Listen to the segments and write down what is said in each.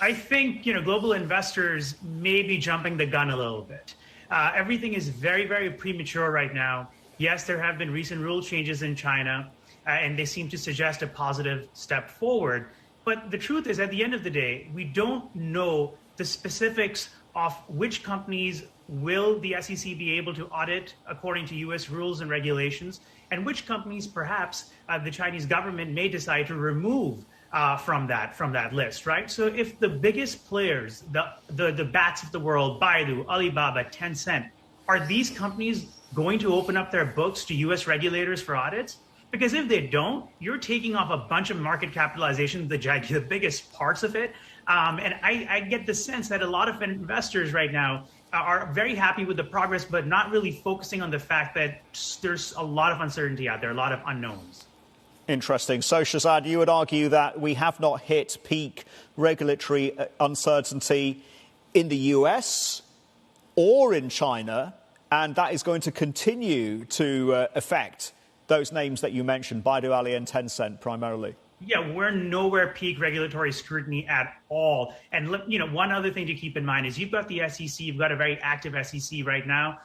I think, global investors may be jumping the gun a little bit. Everything is very, very premature right now. Yes, there have been recent rule changes in China, and they seem to suggest a positive step forward. But the truth is, at the end of the day, we don't know the specifics of which companies will the SEC be able to audit according to U.S. rules and regulations, and which companies perhaps the Chinese government may decide to remove from that list, right? So if the biggest players, the bats of the world, Baidu, Alibaba, Tencent, are these companies going to open up their books to U.S. regulators for audits? Because if they don't, you're taking off a bunch of market capitalization, the biggest parts of it. And I get the sense that a lot of investors right now are very happy with the progress, but not really focusing on the fact that there's a lot of uncertainty out there, a lot of unknowns. Interesting. So, Shehzad, you would argue that we have not hit peak regulatory uncertainty in the US or in China, and that is going to continue to affect those names that you mentioned, Baidu, Ali, and Tencent primarily. Yeah, we're nowhere peak regulatory scrutiny at all. And one other thing to keep in mind is you've got the SEC, you've got a very active SEC right now.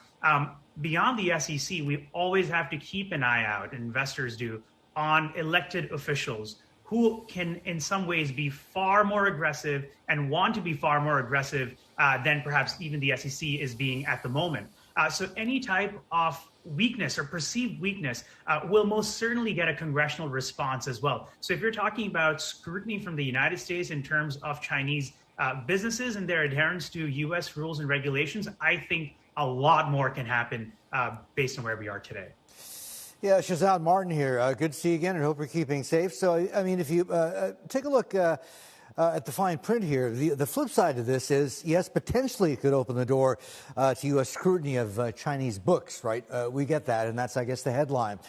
Beyond the SEC, we always have to keep an eye out, and investors do, on elected officials who can in some ways be far more aggressive and want to be far more aggressive than perhaps even the SEC is being at the moment. So any type of weakness or perceived weakness will most certainly get a congressional response as well. So if you're talking about scrutiny from the United States in terms of Chinese businesses and their adherence to U.S. rules and regulations, I think a lot more can happen based on where we are today. Yeah, Shehzad Martin here. Good to see you again, and hope you're keeping safe. So, I mean, if you take a look at the fine print here, the flip side of this is, yes, potentially it could open the door to U.S. scrutiny of Chinese books, right? We get that, and that's, I guess, the headline.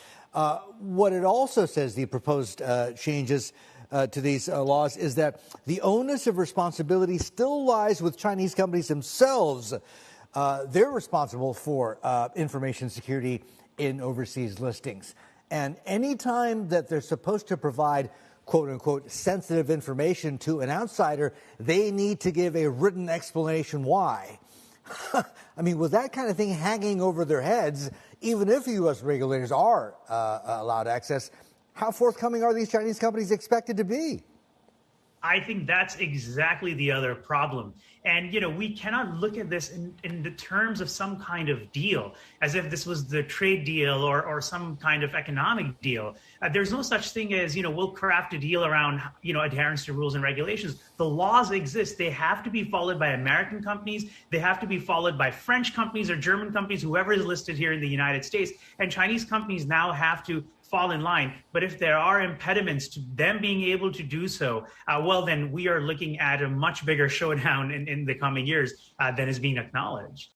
What it also says, the proposed changes to these laws, is that the onus of responsibility still lies with Chinese companies themselves. They're responsible for information security in overseas listings. And any time that they're supposed to provide quote unquote sensitive information to an outsider, they need to give a written explanation why. I mean, with that kind of thing hanging over their heads, even if U.S. regulators are allowed access, how forthcoming are these Chinese companies expected to be? I think that's exactly the other problem. And, we cannot look at this in the terms of some kind of deal, as if this was the trade deal or some kind of economic deal. There's no such thing as, we'll craft a deal around, adherence to rules and regulations. The laws exist. They have to be followed by American companies. They have to be followed by French companies or German companies, whoever is listed here in the United States. And Chinese companies now have to fall in line. But if there are impediments to them being able to do so, well, then we are looking at a much bigger showdown in the coming years than is being acknowledged.